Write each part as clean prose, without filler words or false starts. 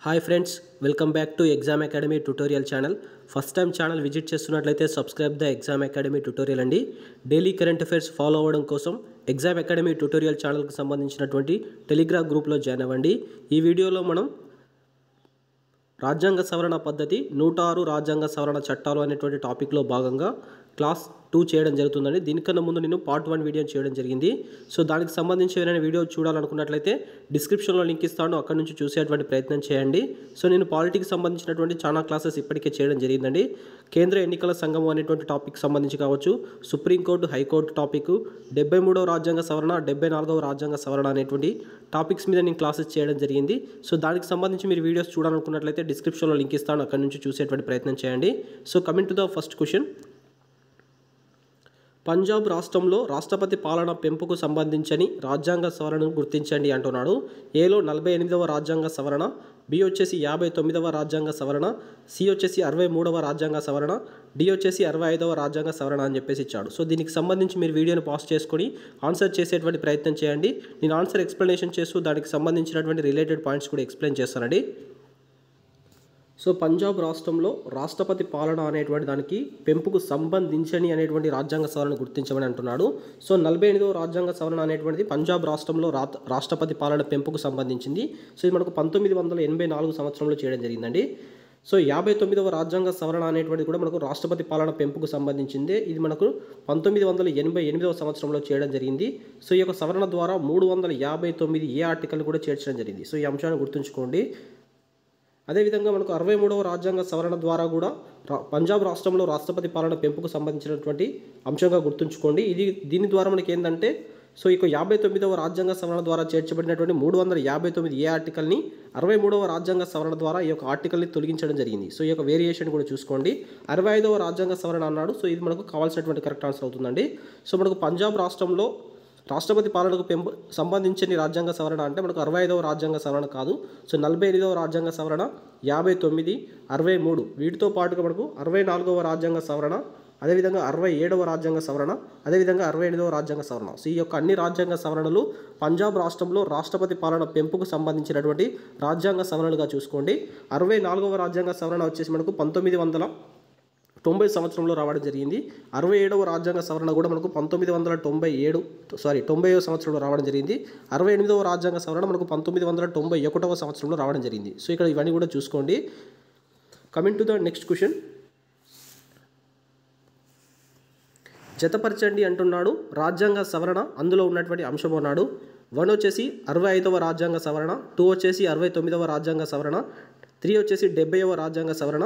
Hi friends, welcome back to exam academy tutorial channel. First time channel visit చేస్తున్నట్లయితే subscribe the exam academy tutorial అండి. Daily current affairs follow అవ్వడం కోసం exam academy tutorial ఛానల్కి సంబంధించినటువంటి Telegram గ్రూప్లో join అవ్వండి. ఈ వీడియోలో మనం రాజ్యాంగ సవరణ పద్ధతి 106 రాజ్యాంగ సవరణ చట్టాలు అనేటువంటి టాపిక్లో భాగంగా క్లాస్ 2 చేయడం జరుగుతుందండి. దీనికన్నా ముందు నేను పార్ట్ 1 వీడియో చేయడం జరిగింది. సో దానికి సంబంధించి ఏదైనా వీడియో చూడాలనుకున్నట్లయితే డిస్క్రిప్షన్లో లింక్ ఇస్తాను, అక్కడ నుంచి చూసేటువంటి ప్రయత్నం చేయండి. సో నేను పాలిటిక్స్ సంబంధించినటువంటి చాలా క్లాసెస్ ఇప్పటికే చేయడం జరిగిందండి. కేంద్ర ఎన్నికల సంఘం అనేటువంటి టాపిక్ సంబంధించి కావచ్చు, సుప్రీంకోర్టు, హైకోర్టు టాపిక్, 73వ రాజ్యాంగ సవరణ, 74వ రాజ్యాంగ సవరణ అనేటువంటి టాపిక్స్ మీద నేను క్లాసెస్ చేయడం జరిగింది. సో దానికి సంబంధించి మీరు వీడియోస్ చూడాలనుకున్నట్లయితే డిస్క్రిప్షన్లో లింక్ ఇస్తాను, అక్కడ నుంచి చూసేటువంటి ప్రయత్నం చేయండి. So coming to the first question. Punjab రాష్ట్రంలో రాష్ట్రపతి పాలన పెంపుకు సంబంధించని రాజ్యాంగ సవరణను గుర్తించండి అంటున్నాడు. ఏలో 48వ రాజ్యాంగ సవరణ, బి వచ్చేసి 59వ రాజ్యాంగ సవరణ, సి వచ్చేసి 63వ రాజ్యాంగ సవరణ, డి వచ్చేసి 65వ రాజ్యాంగ సవరణ అని చెప్పేసి ఇచ్చాడు. సో దీనికి సంబంధించి మీరు వీడియోని పాస్ చేసుకొని ఆన్సర్ చేసేటువంటి ప్రయత్నం చేయండి. నేను ఆన్సర్ ఎక్స్ప్లెనేషన్ చేస్తూ దానికి సంబంధించినటువంటి రిలేటెడ్ పాయింట్స్ కూడా ఎక్స్ప్లెయిన్ చేస్తానండి. సో పంజాబ్ రాష్ట్రంలో రాష్ట్రపతి పాలన అనేటువంటి దానికి పెంపుకు సంబంధించని అనేటువంటి రాజ్యాంగ సవరణ గుర్తించమని అంటున్నాడు. సో 48వ రాజ్యాంగ సవరణ అనేటువంటిది పంజాబ్ రాష్ట్రంలో రాష్ట్రపతి పాలన పెంపుకు సంబంధించింది. సో ఇది మనకు 1984 సంవత్సరంలో చేయడం జరిగిందండి. సో 59వ రాజ్యాంగ సవరణ అనేటువంటిది కూడా మనకు రాష్ట్రపతి పాలన పెంపుకు సంబంధించింది. ఇది మనకు 1988వ సంవత్సరంలో చేయడం జరిగింది. సో ఈ యొక్క సవరణ ద్వారా 359 ఏ ఆర్టికల్ కూడా చేర్చడం జరిగింది. సో ఈ అంశాన్ని గుర్తుంచుకోండి. అదేవిధంగా మనకు 63వ రాజ్యాంగ సవరణ ద్వారా కూడా పంజాబ్ రాష్ట్రంలో రాష్ట్రపతి పాలన పెంపుకు సంబంధించినటువంటి అంశంగా గుర్తుంచుకోండి. దీని ద్వారా మనకి ఏంటంటే, సో ఇక 59వ రాజ్యాంగ సవరణ ద్వారా చేర్చబడినటువంటి 359 ఏ ఆర్టికల్ని 63వ రాజ్యాంగ సవరణ ద్వారా ఈ యొక్క ఆర్టికల్ని తొలగించడం జరిగింది. సో ఈ యొక్క వేరియేషన్ కూడా చూసుకోండి. 65వ రాజ్యాంగ సవరణ అన్నాడు. సో ఇది మనకు కావాల్సినటువంటి కరెక్ట్ ఆన్సర్ అవుతుందండి. సో మనకు పంజాబ్ రాష్ట్రంలో రాష్ట్రపతి పాలనకు సంబంధించిన రాజ్యాంగ సవరణ అంటే మనకు 65వ రాజ్యాంగ సవరణ కాదు. సో 48వ రాజ్యాంగ సవరణ, 59, 63 వీటితో పాటుగా మనకు 64వ రాజ్యాంగ సవరణ, అదేవిధంగా 67వ రాజ్యాంగ సవరణ, అదేవిధంగా 68వ రాజ్యాంగ సవరణ. సో ఈ యొక్క అన్ని రాజ్యాంగ సవరణలు పంజాబ్ రాష్ట్రంలో రాష్ట్రపతి పాలన పెంపుకు సంబంధించినటువంటి రాజ్యాంగ సవరణలుగా చూసుకోండి. 64వ రాజ్యాంగ సవరణ వచ్చేసి మనకు 1990 సంవత్సరంలో రావడం జరిగింది. 67వ రాజ్యాంగ సవరణ కూడా మనకు 90వ సంవత్సరంలో రావడం జరిగింది. 68వ రాజ్యాంగ సవరణ మనకు 1991వ సంవత్సరంలో రావడం జరిగింది. సో ఇక్కడ ఇవన్నీ కూడా చూసుకోండి. Coming to the next question. జతపరచండి అంటున్నాడు రాజ్యాంగ సవరణ, అందులో ఉన్నటువంటి అంశం అన్నాడు. 1 వచ్చేసి 65వ రాజ్యాంగ సవరణ, 2 వచ్చేసి 69వ రాజ్యాంగ సవరణ, 3 వచ్చేసి 70వ రాజ్యాంగ సవరణ,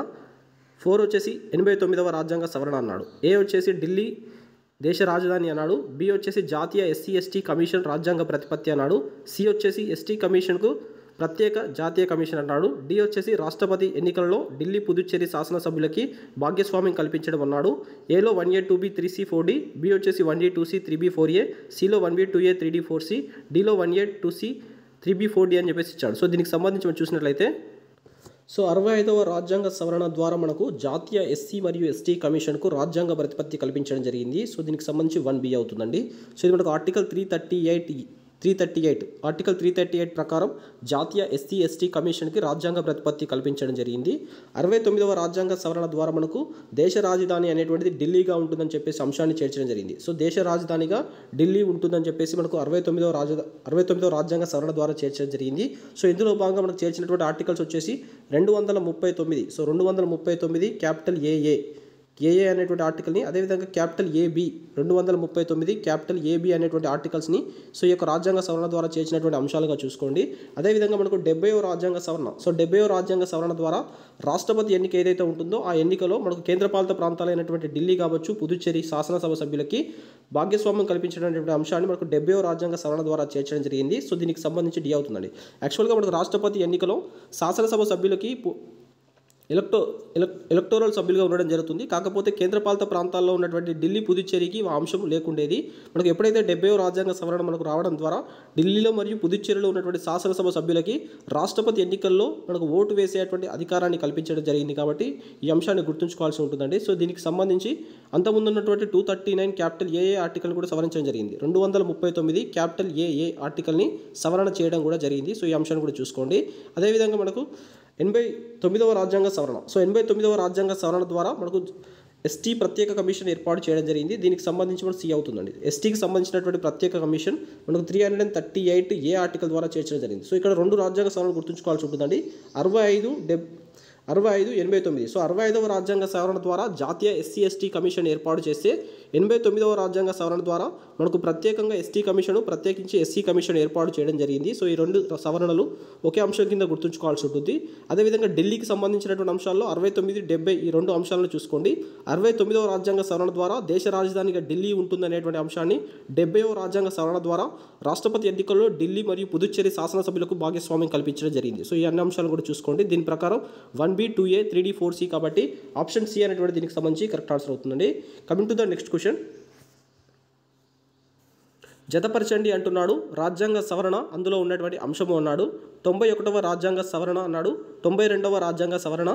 4 వచ్చేసి 89వ రాజ్యాంగ సవరణ అన్నాడు. ఏ వచ్చేసి ఢిల్లీ దేశ రాజధాని అన్నాడు. బి వచ్చేసి జాతీయ ఎస్సీ/ఎస్టీ కమిషన్ రాజ్యాంగ ప్రతిపత్తి అన్నాడు. సి వచ్చేసి ఎస్టీ కమిషన్కు ప్రత్యేక జాతీయ కమిషన్ అన్నాడు. డి వచ్చేసి రాష్ట్రపతి ఎన్నికలలో ఢిల్లీ, పుదుచ్చేరి శాసనసభ్యులకి భాగస్వామ్యం కల్పించడం అన్నాడు. ఏలో 1A 2B 3C 4D, B వచ్చేసి 1D 2C 3B 4A, సిలో 1B 2A 3D 4C, డిలో 1A 2C 3B 4D అని చెప్పేసి ఇచ్చాడు. సో దీనికి సంబంధించి మనం చూసినట్లయితే, సో 65వ రాజ్యాంగ సవరణ ద్వారా మనకు జాతీయ ఎస్సీ మరియు ఎస్టీ కమిషన్కు రాజ్యాంగ ప్రతిపత్తి కల్పించడం జరిగింది. సో దీనికి సంబంధించి 1B అవుతుందండి. సో ఇది మనకు ఆర్టికల్ 338 ప్రకారం జాతీయ ఎస్సీ/ఎస్టీ కమిషన్కి రాజ్యాంగ ప్రతిపత్తి కల్పించడం జరిగింది. 69వ రాజ్యాంగ సవరణ ద్వారా మనకు దేశ రాజధాని అనేటువంటిది ఢిల్లీగా ఉంటుందని చెప్పేసి అంశాన్ని చేర్చడం జరిగింది. సో దేశ రాజధానిగా ఢిల్లీ ఉంటుందని చెప్పేసి మనకు 69వ రాజ్యాంగ సవరణ ద్వారా చేర్చడం జరిగింది. సో ఇందులో భాగంగా మనకు చేర్చినటువంటి ఆర్టికల్స్ వచ్చేసి 239. సో 239 క్యాపిటల్ ఏఏ అనేటువంటి ఆర్టికల్ని, అదేవిధంగా క్యాపిటల్ ఏబి 239 క్యాపిటల్ ఏబి అనేటువంటి ఆర్టికల్స్ని సో ఈ యొక్క రాజ్యాంగ సవరణ ద్వారా చేర్చినటువంటి అంశాలుగా చూసుకోండి. అదేవిధంగా మనకు 70వ రాజ్యాంగ సవరణ. సో 70వ రాజ్యాంగ సవరణ ద్వారా రాష్ట్రపతి ఎన్నిక ఏదైతే ఉంటుందో ఆ ఎన్నికలో మనకు కేంద్రపాలిత ప్రాంతాలైనటువంటి ఢిల్లీ కావచ్చు, పుదుచ్చేరి శాసనసభ సభ్యులకి భాగస్వామ్యం కల్పించినటువంటి అంశాన్ని మనకు 70వ రాజ్యాంగ సవరణ ద్వారా చేర్చడం జరిగింది. సో దీనికి సంబంధించి డి అవుతుందండి. యాక్చువల్గా మనకు రాష్ట్రపతి ఎన్నికలో శాసనసభ సభ్యులకి ఎలక్టోరల్ సభ్యులుగా ఉండడం జరుగుతుంది. కాకపోతే కేంద్రపాలిత ప్రాంతాల్లో ఉన్నటువంటి ఢిల్లీ, పుదుచ్చేరికి ఆ అంశం లేకుండేది. మనకు ఎప్పుడైతే 70వ రాజ్యాంగ సవరణ మనకు రావడం ద్వారా ఢిల్లీలో మరియు పుదుచ్చేరిలో ఉన్నటువంటి శాసనసభ సభ్యులకి రాష్ట్రపతి ఎన్నికల్లో మనకు ఓటు వేసేటువంటి అధికారాన్ని కల్పించడం జరిగింది. కాబట్టి ఈ అంశాన్ని గుర్తుంచుకోవాల్సి ఉంటుందండి. సో దీనికి సంబంధించి అంతకుముందు ఉన్నటువంటి 239 క్యాపిటల్ ఏఏ ఆర్టికల్ కూడా సవరించడం జరిగింది. 239 క్యాపిటల్ ఏఏ ఆర్టికల్ని సవరణ చేయడం కూడా జరిగింది. సో ఈ అంశాన్ని కూడా చూసుకోండి. అదేవిధంగా మనకు 89వ రాజ్యాంగ సవరణ. సో 89వ రాజ్యాంగ సవరణ ద్వారా మనకు ఎస్టీ ప్రత్యేక కమిషన్ ఏర్పాటు చేయడం జరిగింది. దీనికి సంబంధించి మనకు సి అవుతుందండి. ఎస్టీకి సంబంధించినటువంటి ప్రత్యేక కమిషన్ మనకు 338A ఆర్టికల్ ద్వారా చేర్చడం జరిగింది. సో ఇక్కడ 2 రాజ్యాంగ సవరణలు గుర్తుంచుకోవాల్సి ఉంటుందండి. 65, 89. సో 65వ రాజ్యాంగ సవరణ ద్వారా జాతీయ ఎస్సీ ఎస్టీ కమిషన్ ఏర్పాటు చేస్తే 89వ రాజ్యాంగ సవరణ ద్వారా మనకు ప్రత్యేకంగా ఎస్టీ కమిషన్, ప్రత్యేకించి ఎస్సీ కమిషన్ ఏర్పాటు చేయడం జరిగింది. సో ఈ 2 సవరణలు ఒకే అంశం కింద గుర్తుంచుకోవాల్సి ఉంటుంది. అదేవిధంగా ఢిల్లీకి సంబంధించినటువంటి అంశాల్లో 69, 70 ఈ 2 అంశాలను చూసుకోండి. 69వ రాజ్యాంగ సవరణ ద్వారా దేశ రాజధానిగా ఢిల్లీ ఉంటుందనేటువంటి అంశాన్ని, 70వ రాజ్యాంగ సవరణ ద్వారా రాష్ట్రపతి ఎన్నికల్లో ఢిల్లీ మరియు పుదుచ్చేరి శాసనసభ్యులకు భాగస్వామ్యం కల్పించడం జరిగింది. సో ఈ అన్ని అంశాలను కూడా చూసుకోండి. దీని ప్రకారం 1B, 2A, 3D, 4C కాబట్టి ఆప్షన్ సి అనేటువంటి దీనికి సంబంధించి కరెక్ట్ ఆన్సర్ అవుతుందండి. Coming to the next question. జతపరచండి అంటున్నాడు. రాజ్యాంగ సవరణ అందులో ఉన్నటువంటి అంశము అన్నాడు. 91వ రాజ్యాంగ సవరణ అన్నాడు. 92వ రాజ్యాంగ సవరణ,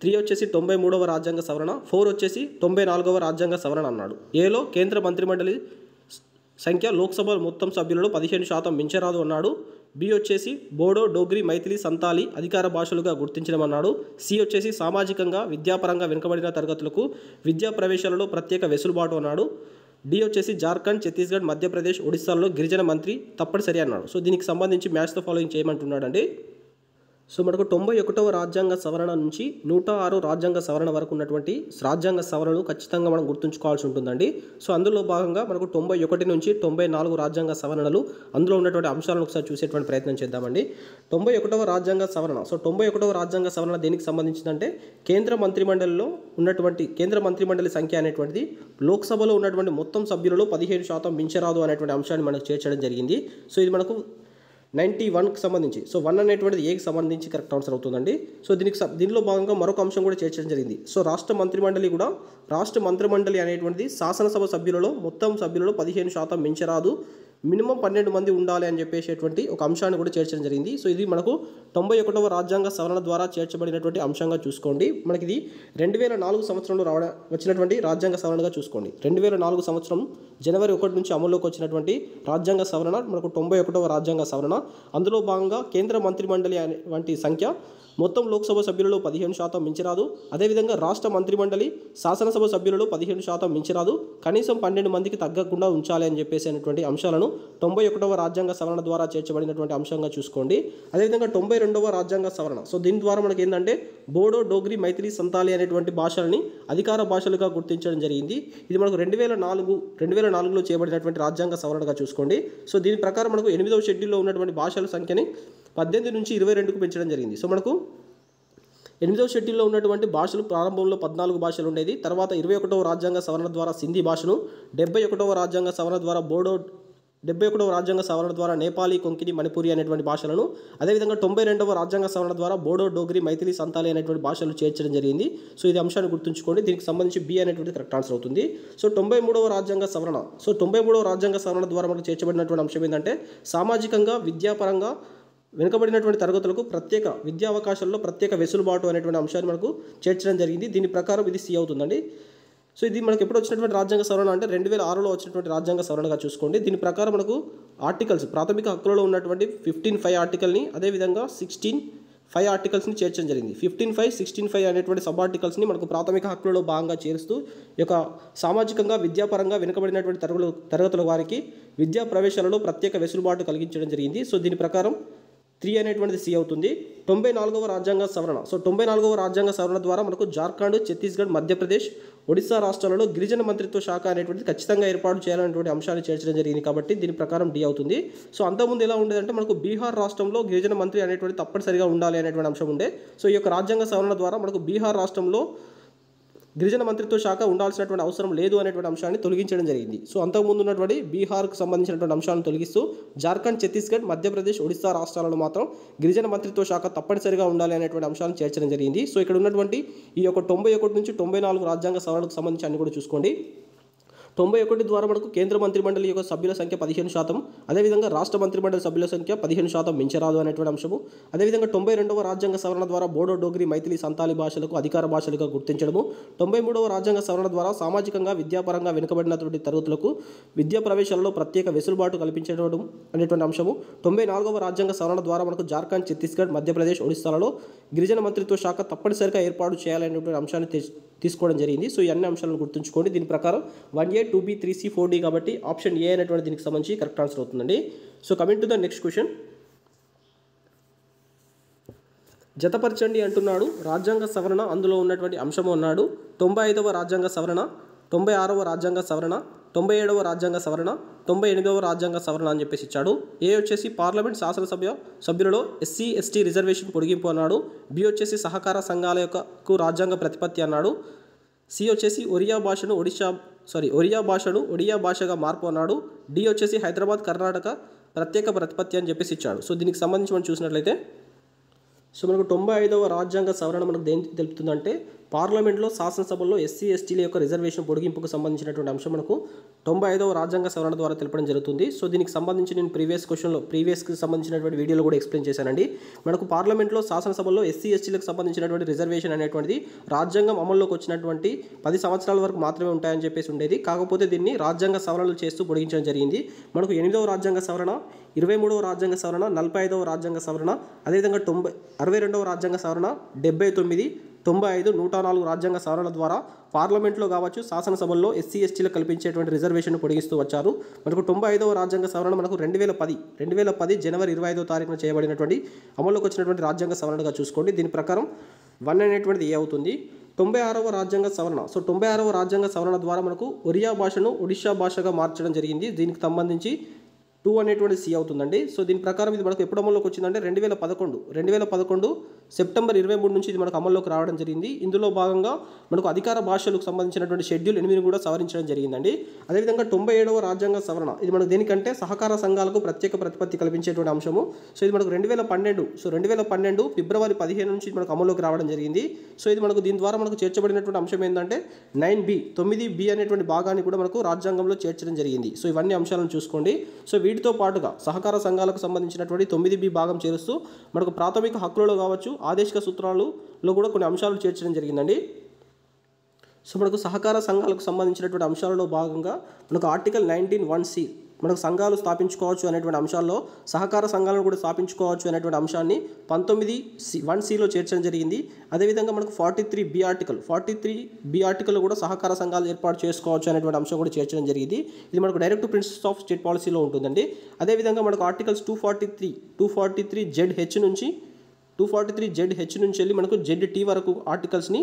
3 వచ్చేసి 93వ రాజ్యాంగ సవరణ, 4 వచ్చేసి 94వ రాజ్యాంగ సవరణ అన్నాడు. ఏలో కేంద్ర మంత్రిమండలి సంఖ్య లోక్సభ మొత్తం సభ్యులలో 15% మించరాదు అన్నాడు. బి వచ్చేసి బోడో, డోగ్రి, మైథిలి, సంతాలి అధికార భాషలుగా గుర్తించడం అన్నాడు. సి వచ్చేసి సామాజికంగా విద్యాపరంగా వెనుకబడిన తరగతులకు విద్యా ప్రవేశాలలో ప్రత్యేక వెసులుబాటు అన్నాడు. డి వచ్చేసి జార్ఖండ్, ఛత్తీస్గఢ్, మధ్యప్రదేశ్, ఒడిశాల్లో గిరిజన మంత్రి తప్పనిసరి అన్నాడు. సో దీనికి సంబంధించి మ్యాచ్ ద ఫాలోయింగ్ చేయమంటున్నాడండి. సో మనకు 91వ రాజ్యాంగ సవరణ నుంచి 106 రాజ్యాంగ సవరణ వరకు ఉన్నటువంటి రాజ్యాంగ సవరణలు ఖచ్చితంగా మనం గుర్తుంచుకోవాల్సి ఉంటుందండి. సో అందులో భాగంగా మనకు 91 నుంచి 94 రాజ్యాంగ సవరణలు, అందులో ఉన్నటువంటి అంశాలను ఒకసారి చూసేటువంటి ప్రయత్నం చేద్దామండి. 91వ రాజ్యాంగ సవరణ. సో 91వ రాజ్యాంగ సవరణ దేనికి సంబంధించిందంటే కేంద్ర మంత్రిమండలిలో ఉన్నటువంటి కేంద్ర మంత్రిమండలి సంఖ్య అనేటువంటిది లోక్సభలో ఉన్నటువంటి మొత్తం సభ్యులలో 15% మించరాదు అనేటువంటి అంశాన్ని మనకు చేర్చడం జరిగింది. సో ఇది మనకు 91కి సంబంధించి. సో 1 అనేటువంటిది ఏకి సంబంధించి కరెక్ట్ ఆన్సర్ అవుతుందండి. సో దీనిలో భాగంగా మరొక అంశం కూడా చేర్చడం జరిగింది. సో రాష్ట్ర మంత్రిమండలి అనేటువంటిది శాసనసభ సభ్యులలో మొత్తం సభ్యులలో 15% మించరాదు, మినిమం 12 మంది ఉండాలి అని చెప్పేసేటువంటి ఒక అంశాన్ని కూడా చేర్చడం జరిగింది. సో ఇది మనకు 91వ రాజ్యాంగ సవరణ ద్వారా చేర్చబడినటువంటి అంశంగా చూసుకోండి. మనకి ఇది 2004 సంవత్సరంలో వచ్చినటువంటి రాజ్యాంగ సవరణగా చూసుకోండి. 2004 సంవత్సరం జనవరి 1 నుంచి అమల్లోకి వచ్చినటువంటి రాజ్యాంగ సవరణ మనకు 91వ రాజ్యాంగ సవరణ. అందులో భాగంగా కేంద్ర మంత్రిమండలి వంటి సంఖ్య మొత్తం లోక్సభ సభ్యులలో 15% మించరాదు. అదేవిధంగా రాష్ట్ర మంత్రిమండలి శాసనసభ సభ్యులలో 15% మించరాదు, కనీసం 12 మందికి తగ్గకుండా ఉంచాలి అని చెప్పేసినటువంటి అంశాలను 91వ రాజ్యాంగ సవరణ ద్వారా చేర్చబడినటువంటి అంశంగా చూసుకోండి. అదేవిధంగా 92వ రాజ్యాంగ సవరణ. సో దీని ద్వారా మనకి ఏంటంటే బోడో, డోగ్రి, మైథిలి, సంతాలి అనేటువంటి భాషలని అధికార భాషలుగా గుర్తించడం జరిగింది. ఇది మనకు 2004లో చేయబడినటువంటి రాజ్యాంగ సవరణగా చూసుకోండి. సో దీని ప్రకారం మనకు 8వ షెడ్యూల్లో ఉన్నటువంటి భాషల సంఖ్యని 18 నుంచి 22కు పెంచడం జరిగింది. సో మనకు 8వ షెడ్యూల్లో ఉన్నటువంటి భాషలు ప్రారంభంలో 14 భాషలు ఉండేది. తర్వాత 21వ రాజ్యాంగ సవరణ ద్వారా సింధీ భాషను, 71వ రాజ్యాంగ సవరణ ద్వారా బోడో, 71వ రాజ్యాంగ సవరణ ద్వారా నేపాలీ, కొంకిని, మణిపూరి అనేటువంటి భాషలను, అదేవిధంగా 92వ రాజ్యాంగ సవరణ ద్వారా బోడో, డోగ్రి, మైథిలి, సంతాలి అనేటువంటి భాషలు చేర్చడం జరిగింది. సో ఇది అంశాన్ని గుర్తుంచుకోండి. దీనికి సంబంధించి బి అనేటువంటి కరెక్ట్ ఆన్సర్ అవుతుంది. సో 93వ రాజ్యాంగ సవరణ. సో 93వ రాజ్యాంగ సవరణ ద్వారా మనకు చేర్చబడినటువంటి అంశం ఏంటంటే సామాజికంగా విద్యాపరంగా వెనుకబడినటువంటి తరగతులకు ప్రత్యేక విద్యా అవకాశాల్లో ప్రత్యేక వెసులుబాటు అనేటువంటి అంశాన్ని మనకు చేర్చడం జరిగింది. దీని ప్రకారం ఇది సి అవుతుందండి. సో ఇది మనకు ఎప్పుడు వచ్చినటువంటి రాజ్యాంగ సవరణ అంటే 2006లో వచ్చినటువంటి రాజ్యాంగ సవరణగా చూసుకోండి. దీని ప్రకారం మనకు ఆర్టికల్స్ ప్రాథమిక హక్కులలో ఉన్నటువంటి 15(5) ఆర్టికల్ని, అదేవిధంగా 16(5) ఆర్టికల్స్ని చేర్చడం జరిగింది. 15(5), 16(5) అనేటువంటి సబ్ ఆర్టికల్స్ని మనకు ప్రాథమిక హక్కులలో భాగంగా చేరుస్తూ ఈ యొక్క సామాజికంగా విద్యాపరంగా వెనుకబడినటువంటి తరగతుల వారికి విద్యా ప్రవేశాలలో ప్రత్యేక వెసులుబాటు కలిగించడం జరిగింది. సో దీని ప్రకారం 3 అనేటువంటిది సి అవుతుంది. 94వ రాజ్యాంగ సవరణ. సో 94వ రాజ్యాంగ సవరణ ద్వారా మనకు జార్ఖండ్, ఛత్తీస్గఢ్, మధ్యప్రదేశ్, ఒడిశా రాష్ట్రాలలో గిరిజన మంత్రిత్వ శాఖ అనేటువంటిది ఖచ్చితంగా ఏర్పాటు చేయాలనేటువంటి అంశాన్ని చేర్చడం జరిగింది కాబట్టి దీని ప్రకారం డి అవుతుంది. సో అంతకుముందు ఎలా ఉండేదంటే మనకు బీహార్ రాష్ట్రంలో గిరిజన మంత్రి అనేటువంటి తప్పనిసరిగా ఉండాలి అనేటువంటి అంశం ఉండే. సో ఈ యొక్క రాజ్యాంగ సవరణ ద్వారా మనకు బీహార్ రాష్ట్రంలో గిరిజన మంత్రిత్వ శాఖ ఉండాల్సినటువంటి అవసరం లేదు అనేటువంటి అంశాన్ని తొలగించడం జరిగింది. సో అంతకుముందు ఉన్నటువంటి బీహార్కు సంబంధించినటువంటి అంశాలను తొలగిస్తూ జార్ఖండ్, ఛత్తీస్గఢ్, మధ్యప్రదేశ్, ఒడిశా రాష్ట్రాలలో మాత్రం గిరిజన మంత్రిత్వ శాఖ తప్పనిసరిగా ఉండాలి అనేటువంటి అంశాలను చేర్చడం జరిగింది. సో ఇక్కడ ఉన్నటువంటి ఈ యొక్క 91 నుంచి 94 రాజ్యాంగ సవరణకు సంబంధించి అన్ని కూడా చూసుకోండి. 91 ద్వారా మనకు కేంద్ర మంత్రిమండలి యొక్క సభ్యుల సంఖ్య 15%, అదేవిధంగా రాష్ట్ర మంత్రిమండలి సభ్యుల సంఖ్య 15% మించరాదు అనేటువంటి అంశము. అదేవిధంగా 92వ రాజ్యాంగ సవరణ ద్వారా బోడో, డోగ్రి, మైథిలి, సంతాలి భాషలకు అధికార భాషలుగా గుర్తించడము. 93వ రాజ్యాంగ సవరణ ద్వారా సామాజికంగా విద్యాపరంగా వెనుకబడినటువంటి తరగతులకు విద్యా ప్రవేశాలలో ప్రత్యేక వెసులుబాటు కల్పించడం అనేటువంటి అంశము. 94వ రాజ్యాంగ సవరణ ద్వారా మనకు జార్ఖండ్, ఛత్తీస్గఢ్, మధ్యప్రదేశ్, ఒడిస్సాలలో గిరిజన మంత్రిత్వ శాఖ తప్పనిసరిగా ఏర్పాటు చేయాలనేటువంటి అంశాన్ని తీసుకోవడం జరిగింది. సో ఈ అన్ని అంశాలను గుర్తుంచుకోండి. దీని ప్రకారం 1A, 2B, 3C, 4D కాబట్టి ఆప్షన్ ఏ అనేటువంటి దీనికి సంబంధించి కరెక్ట్ ఆన్సర్ అవుతుందండి. So coming to the next question. జతపరచండి అంటున్నాడు. రాజ్యాంగ సవరణ అందులో ఉన్నటువంటి అంశము అన్నాడు. 95వ రాజ్యాంగ సవరణ, 96వ రాజ్యాంగ సవరణ, 97వ రాజ్యాంగ సవరణ, 98వ రాజ్యాంగ సవరణ అని చెప్పేసి ఇచ్చాడు. ఏ వచ్చేసి పార్లమెంట్ శాసనసభ సభ్యులలో ఎస్సీ ఎస్టీ రిజర్వేషన్ పొడిగింపు అన్నాడు. బి వచ్చేసి సహకార సంఘాల యొక్క రాజ్యాంగ ప్రతిపత్తి అన్నాడు. సి వచ్చేసి ఒరియా భాషను ఒడియా భాషగా మార్పు అన్నాడు. డి వచ్చేసి హైదరాబాద్, కర్ణాటక ప్రత్యేక ప్రతిపత్తి అని చెప్పేసి ఇచ్చాడు. సో దీనికి సంబంధించి మనం చూసినట్లయితే సో మనకు 95వ రాజ్యాంగ సవరణ మనకు దేనికి తెలుపుతుందంటే పార్లమెంట్లో శాసనసభల్లో ఎస్సీ ఎస్టీల యొక్క రిజర్వేషన్ పొడిగింపుకు సంబంధించినటువంటి అంశం మనకు 95వ రాజ్యాంగ సవరణ ద్వారా తెలపడం జరుగుతుంది. సో దీనికి సంబంధించి నేను ప్రీవియస్కి సంబంధించినటువంటి వీడియోలో కూడా ఎక్స్ప్లెయిన్ చేశానండి. మనకు పార్లమెంట్లో శాసనసభల్లో ఎస్సీ ఎస్టీలకు సంబంధించినటువంటి రిజర్వేషన్ అనేటువంటిది రాజ్యాంగం అమల్లోకి వచ్చినటువంటి 10 సంవత్సరాల వరకు మాత్రమే ఉంటాయని చెప్పేసి ఉండేది. కాకపోతే దీన్ని రాజ్యాంగ సవరణలు చేస్తూ పొడిగించడం జరిగింది. మనకు 8వ రాజ్యాంగ సవరణ, 23వ రాజ్యాంగ సవరణ, 45వ రాజ్యాంగ సవరణ, అదేవిధంగా 62వ రాజ్యాంగ సవరణ, 79, 95, 104 రాజ్యాంగ సవరణల ద్వారా పార్లమెంట్లో కావచ్చు శాసనసభల్లో ఎస్సీ ఎస్టీలకు కల్పించేటువంటి రిజర్వేషన్ పొడిగిస్తూ వచ్చారు. మనకు 95వ రాజ్యాంగ సవరణ మనకు 2010 జనవరి 25వ తారీఖున చేయబడినటువంటి అమల్లోకి వచ్చినటువంటి రాజ్యాంగ సవరణగా చూసుకోండి. దీని ప్రకారం 1 అనేటువంటిది ఏ అవుతుంది. 96వ రాజ్యాంగ సవరణ. సో 96వ రాజ్యాంగ సవరణ ద్వారా మనకు ఒరియా భాషను ఒడిషా భాషగా మార్చడం జరిగింది. దీనికి సంబంధించి 2 అనేటువంటి సి అవుతుందండి. సో దీని ప్రకారం ఇది మనకు ఎప్పుడు అమల్లోకి వచ్చిందంటే 2011 సెప్టెంబర్ 23 నుంచి ఇది మనకు అమల్లోకి రావడం జరిగింది. ఇందులో భాగంగా మనకు అధికార భాషలకు సంబంధించినటువంటి షెడ్యూల్ 8 కూడా సవరించడం జరిగిందండి. అదేవిధంగా 97వ రాజ్యాంగ సవరణ ఇది మనకు దేనికంటే సహకార సంఘాలకు ప్రత్యేక ప్రతిపత్తి కల్పించేటువంటి అంశము. సో ఇది మనకు 2012 ఫిబ్రవరి 15 నుంచి మనకు అమల్లోకి రావడం జరిగింది. సో ఇది మనకు దీని ద్వారా మనకు చేర్చబడినటువంటి అంశం ఏంటంటే 9B అనేటువంటి భాగాన్ని కూడా మనకు రాజ్యాంగంలో చేర్చడం జరిగింది. సో ఇవన్నీ అంశాలను చూసుకోండి. సో వీటితో పాటుగా సహకార సంఘాలకు సంబంధించినటువంటి 9B భాగం చేరుస్తూ మనకు ప్రాథమిక హక్కులలో కావచ్చు ఆదేశిక సూత్రాలలో కూడా కొన్ని అంశాలు చేర్చడం జరిగిందండి. సో మనకు సహకార సంఘాలకు సంబంధించినటువంటి అంశాలలో భాగంగా మనకు ఆర్టికల్ 19(1)C మనకు సంఘాలు స్థాపించుకోవచ్చు అనేటువంటి అంశాల్లో సహకార సంఘాలను కూడా స్థాపించుకోవచ్చు అనేటువంటి అంశాన్ని 19(1)Cలో చేర్చడం జరిగింది. అదేవిధంగా మనకు 43B ఆర్టికల్ కూడా సహకార సంఘాలు ఏర్పాటు చేసుకోవచ్చు అనేటువంటి అంశం కూడా చేర్చడం జరిగింది. ఇది మనకు డైరెక్ట్ ప్రిన్సిపల్స్ ఆఫ్ స్టేట్ పాలసీలో ఉంటుందండి. అదేవిధంగా మనకు ఆర్టికల్స్ 243ZH నుంచి వెళ్ళి మనకు ZT వరకు ఆర్టికల్స్ని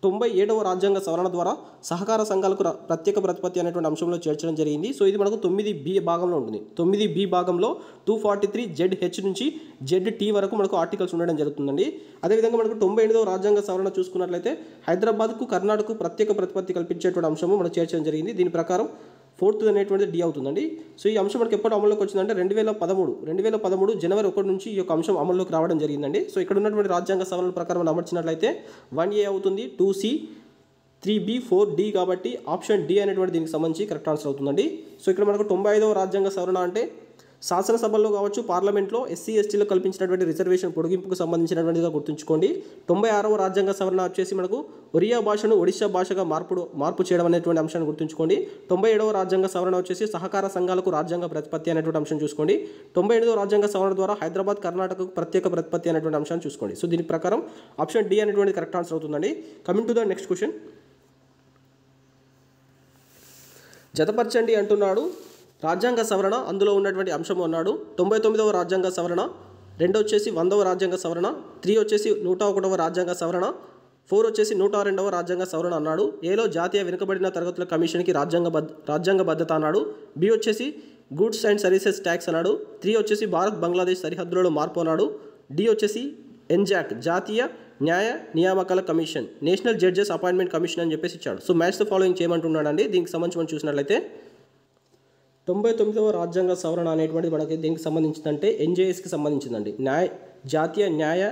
97వ రాజ్యాంగ సవరణ ద్వారా సహకార సంఘాలకు ప్రత్యేక ప్రతిపత్తి అనేటువంటి అంశంలో చేర్చడం జరిగింది. సో ఇది మనకు 9B భాగంలో ఉంటుంది. 9B భాగంలో 243ZH నుంచి ZT వరకు మనకు ఆర్టికల్స్ ఉండడం జరుగుతుందండి. అదేవిధంగా మనకు 98వ రాజ్యాంగ సవరణ చూసుకున్నట్లయితే హైదరాబాద్కు, కర్ణాటకకు ప్రత్యేక ప్రతిపత్తి కల్పించేటువంటి అంశము మనకు చేర్చడం జరిగింది. దీని ప్రకారం 4th అనేటువంటిది డి అవుతుందండి. సో ఈ అంశం మనకి ఎప్పుడు అమల్లోకి వచ్చిందంటే 2013 జనవరి 1 నుంచి ఈ యొక్క అంశం అమల్లోకి రావడం జరిగిందండి. సో ఇక్కడ ఉన్నటువంటి రాజ్యాంగ సవరణ ప్రకారం అమర్చినట్లయితే 1A అవుతుంది, 2C, 3B, 4D కాబట్టి ఆప్షన్ డి అనేటువంటి దీనికి సంబంధించి కరెక్ట్ ఆన్సర్ అవుతుందండి. సో ఇక్కడ మనకు 95వ రాజ్యాంగ సవరణ అంటే శాసనసభల్లో కావచ్చు పార్లమెంట్లో ఎస్సీ ఎస్టీలకు కల్పించినటువంటి రిజర్వేషన్ పొడిగింపుకు సంబంధించినటువంటిగా గుర్తుంచుకోండి. 96వ రాజ్యాంగ సవరణ వచ్చేసి మనకు ఒరియా భాషను ఒడిషా భాషగా మార్పు చేయడం అనేటువంటి అంశాన్ని గుర్తుంచుకోండి. 97వ రాజ్యాంగ సవరణ వచ్చేసి సహకార సంఘాలకు రాజ్యాంగ ప్రతిపత్తి అనేటువంటి అంశం చూసుకోండి. 98వ రాజ్యాంగ సవరణ ద్వారా హైదరాబాద్, కర్ణాటకకు ప్రత్యేక ప్రతిపత్తి అనేటువంటి అంశాన్ని చూసుకోండి. సో దీని ప్రకారం ఆప్షన్ డి అనేటువంటి కరెక్ట్ ఆన్సర్ అవుతుందండి. Coming to the next question. జతపరచండి అంటున్నాడు. రాజ్యాంగ సవరణ అందులో ఉన్నటువంటి అంశం అన్నాడు. 99వ రాజ్యాంగ సవరణ, 2 వచ్చేసి 100వ రాజ్యాంగ సవరణ, 3 వచ్చేసి 101వ రాజ్యాంగ సవరణ, 4 వచ్చేసి 102వ రాజ్యాంగ సవరణ అన్నాడు. ఏలో జాతీయ వెనుకబడిన తరగతుల కమిషన్కి రాజ్యాంగబద్ధత అన్నాడు. బి వచ్చేసి గూడ్స్ అండ్ సర్వీసెస్ ట్యాక్స్ అన్నాడు. 3 వచ్చేసి భారత్ బంగ్లాదేశ్ సరిహద్దులలో మార్పు అన్నాడు. డి వచ్చేసి ఎన్జాక్ జాతీయ న్యాయ నియామకాల commission, national judges appointment commission అని చెప్పేసి ఇచ్చాడు. సో మ్యాచ్ ద ఫాలోయింగ్ చేయమంటున్నాడండి. దీనికి సంబంధించి మనం చూసినట్లయితే 99వ రాజ్యాంగ సవరణ అనేటువంటిది మనకి దీనికి సంబంధించిందంటే ఎన్జేఎస్కి సంబంధించిందండి. జాతీయ న్యాయ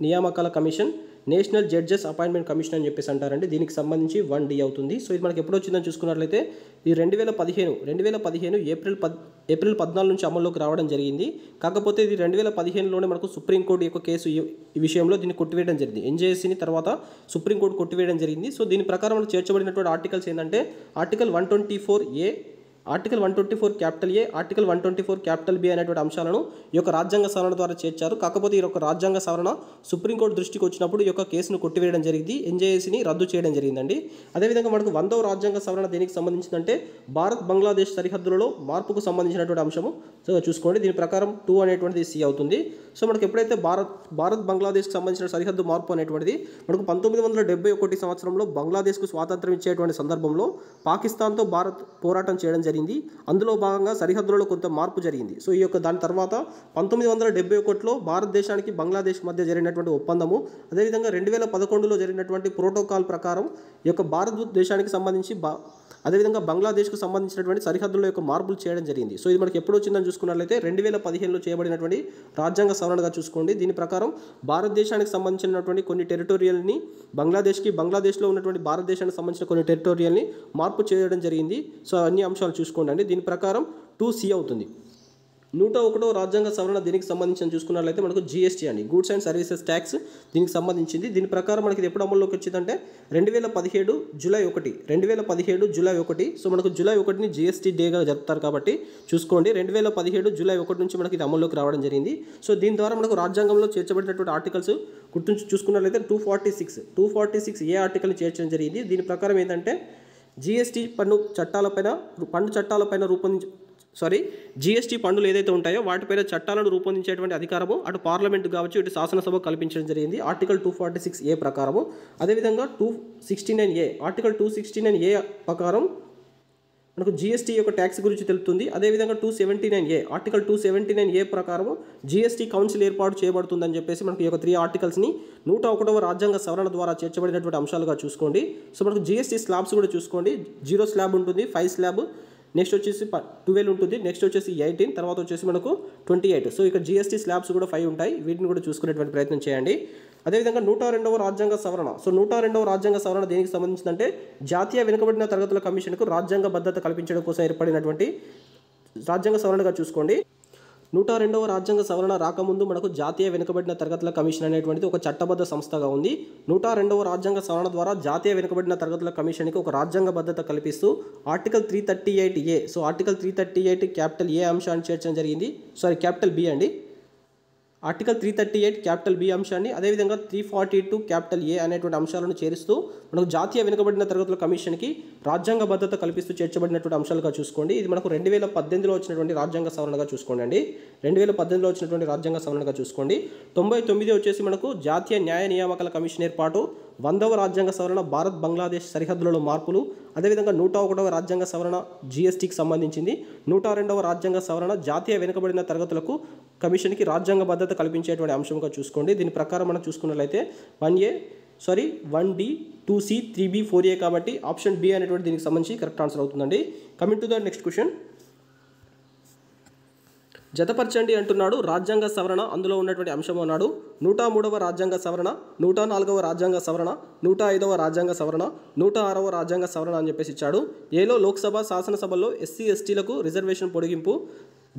నియామకాల commission, national judges appointment commission అని చెప్పేసి అంటారండి. దీనికి సంబంధించి 1D అవుతుంది. సో ఇది మనకి ఎప్పుడు వచ్చిందని చూసుకున్నట్లయితే ఈ 2015 ఏప్రిల్ 14 నుంచి అమల్లోకి రావడం జరిగింది. కాకపోతే ఇది 2015లోనే మనకు సుప్రీంకోర్టు యొక్క కేసు ఈ విషయంలో దీన్ని కొట్టివేయడం జరిగింది. ఎన్జేఎస్సీని తర్వాత సుప్రీంకోర్టు కొట్టివేయడం జరిగింది. సో దీని ప్రకారం చేర్చబడినటువంటి ఆర్టికల్స్ ఏంటంటే article 124A, article 124 capital A, article 124 capital B అనేటువంటి అంశాలను ఈ యొక్క రాజ్యాంగ సవరణ ద్వారా చేర్చారు. కాకపోతే ఈ యొక్క రాజ్యాంగ సవరణ సుప్రీంకోర్టు దృష్టికి వచ్చినప్పుడు ఈ యొక్క కేసును కొట్టివేయడం జరిగింది, ఎన్జేఏసీని రద్దు చేయడం జరిగిందండి. అదేవిధంగా మనకు 100వ రాజ్యాంగ సవరణ దేనికి సంబంధించిందంటే భారత్ బంగ్లాదేశ్ సరిహద్దులలో మార్పుకు సంబంధించినటువంటి అంశము. సో చూసుకోండి, దీని ప్రకారం 2 అనేటువంటిది సి అవుతుంది. సో మనకు ఎప్పుడైతే భారత్ బంగ్లాదేశ్కి సంబంధించిన సరిహద్దు మార్పు అనేటువంటిది మనకు 1971 సంవత్సరంలో బంగ్లాదేశ్కు స్వాతంత్రం ఇచ్చేటువంటి సందర్భంలో పాకిస్తాన్తో భారత్ పోరాటం చేయడం జరిగింది. అందులో భాగంగా సరిహద్దులలో కొంత మార్పు జరిగింది. సో ఈ యొక్క దాని తర్వాత 1971లో భారతదేశానికి బంగ్లాదేశ్ మధ్య జరిగినటువంటి ఒప్పందము, అదేవిధంగా 2011లో జరిగినటువంటి ప్రోటోకాల్ ప్రకారం ఈ యొక్క భారతదేశానికి సంబంధించి అదేవిధంగా బంగ్లాదేశ్కు సంబంధించినటువంటి సరిహద్దుల యొక్క మార్పులు చేయడం జరిగింది. సో ఇది మనకి ఎప్పుడు వచ్చిందని చూసుకున్నట్లయితే 2015లో చేయబడినటువంటి రాజ్యాంగ సవరణగా చూసుకోండి. దీని ప్రకారం భారతదేశానికి సంబంధించినటువంటి కొన్ని టెరిటోరియల్ని బంగ్లాదేశ్లో ఉన్నటువంటి భారతదేశానికి సంబంధించిన కొన్ని టెరిటోరియల్ని మార్పు చేయడం జరిగింది. సో అన్ని అంశాలు చూసుకోండి అండి. దీని ప్రకారం 2C అవుతుంది. 101వ రాజ్యాంగ సవరణ దీనికి సంబంధించి చూసుకున్నట్లయితే మనకు GST అండి, గూడ్స్ అండ్ సర్వీసెస్ ట్యాక్స్ దీనికి సంబంధించింది. దీని ప్రకారం మనకి ఇది ఎప్పుడు అమల్లోకి వచ్చిందంటే 2017 జూలై 1. సో మనకు జూలై 1ని GST డేగా జరుపుతారు కాబట్టి చూసుకోండి, 2017 జూలై 1 నుంచి మనకి ఇది అమల్లోకి రావడం జరిగింది. సో దీని ద్వారా మనకు రాజ్యాంగంలో చేర్చబడినటువంటి ఆర్టికల్స్ గుర్తుంచి చూసుకున్నట్లయితే 246 ఏ ఆర్టికల్ని చేర్చడం జరిగింది. దీని ప్రకారం ఏంటంటే GST GST పన్నులు ఏదైతే ఉంటాయో వాటిపైన చట్టాలను రూపొందించేటువంటి అధికారము అటు పార్లమెంట్ కావచ్చు ఇటు శాసనసభ కల్పించడం జరిగింది ఆర్టికల్ 246A ప్రకారము. అదేవిధంగా 269A, ఆర్టికల్ 269A ప్రకారం మనకు GST యొక్క ట్యాక్స్ గురించి తెలుపుతుంది. అదేవిధంగా 279A, ఆర్టికల్ 279A ప్రకారం GST కౌన్సిల్ ఏర్పాటు చేయబడుతుందని చెప్పేసి మనకు ఈ యొక్క 3 ఆర్టికల్స్ని 101వ రాజ్యాంగ సవరణ ద్వారా చేర్చబడినటువంటి అంశాలుగా చూసుకోండి. సో మనకు GST స్లాబ్స్ కూడా చూసుకోండి, 0 స్లాబ్ ఉంటుంది, 5 స్లాబ్, నెక్స్ట్ వచ్చేసి 12 ఉంటుంది, నెక్స్ట్ వచ్చేసి 18, తర్వాత వచ్చేసి మనకు 28. సో ఇక్కడ GST స్లాబ్స్ కూడా 5 ఉంటాయి, వీటిని కూడా చూసుకునేటువంటి ప్రయత్నం చేయండి. అదేవిధంగా 102వ రాజ్యాంగ సవరణ. సో 102వ రాజ్యాంగ సవరణ దేనికి సంబంధించిందంటే జాతీయ వెనుకబడిన తరగతుల కమిషన్కు రాజ్యాంగ భద్రత కల్పించడం కోసం ఏర్పడినటువంటి రాజ్యాంగ సవరణగా చూసుకోండి. 102వ రాజ్యాంగ సవరణ రాకముందు మనకు జాతీయ వెనుకబడిన తరగతుల కమిషన్ అనేటువంటిది ఒక చట్టబద్ధ సంస్థగా ఉంది. 102వ రాజ్యాంగ సవరణ ద్వారా జాతీయ వెనుకబడిన తరగతుల కమిషన్కి ఒక రాజ్యాంగ భద్రత కల్పిస్తూ article 338A, so article 338 capital ఏ అంశాన్ని చేర్చడం జరిగింది, క్యాపిటల్ బి అండి, ఆర్టికల్ 338 క్యాపిటల్ బి అంశాన్ని, అదేవిధంగా 342 క్యాపిటల్ ఏ అనేటువంటి అంశాలను చేరుస్తూ మనకు జాతీయ వెనుకబడిన తరగతుల కమిషన్కి రాజ్యాంగ భద్రత కల్పిస్తూ చేర్చబడినటువంటి అంశాలుగా చూసుకోండి. ఇది మనకు 2018లో వచ్చినటువంటి రాజ్యాంగ సవరణగా చూసుకోండి అండి, 2018లో వచ్చినటువంటి రాజ్యాంగ సవరణగా చూసుకోండి. 99 వచ్చేసి మనకు జాతీయ న్యాయ నియామకాల కమిషన్ ఏర్పాటు, 100వ రాజ్యాంగ సవరణ భారత్ బంగ్లాదేశ్ సరిహద్దులలో మార్పులు, అదేవిధంగా 101వ రాజ్యాంగ సవరణ GSTకి సంబంధించింది, 102వ రాజ్యాంగ సవరణ జాతీయ వెనుకబడిన తరగతులకు కమిషన్కి రాజ్యాంగ భద్రత కల్పించేటువంటి అంశంగా చూసుకోండి. దీని ప్రకారం మనం చూసుకున్నట్లయితే 1D, 2C, 3B, 4A కాబట్టి ఆప్షన్ బి అనేటువంటి దీనికి సంబంధించి కరెక్ట్ ఆన్సర్ అవుతుందండి. Coming to the next question, జతపరచండి అంటున్నాడు రాజ్యాంగ సవరణ, అందులో ఉన్నటువంటి అంశం అన్నాడు 103వ రాజ్యాంగ సవరణ, 104వ రాజ్యాంగ సవరణ, 105వ రాజ్యాంగ సవరణ, 106వ రాజ్యాంగ సవరణ అని చెప్పేసి ఇచ్చాడు. ఏలో లోక్సభ శాసనసభల్లో SC/STలకు రిజర్వేషన్ పొడిగింపు,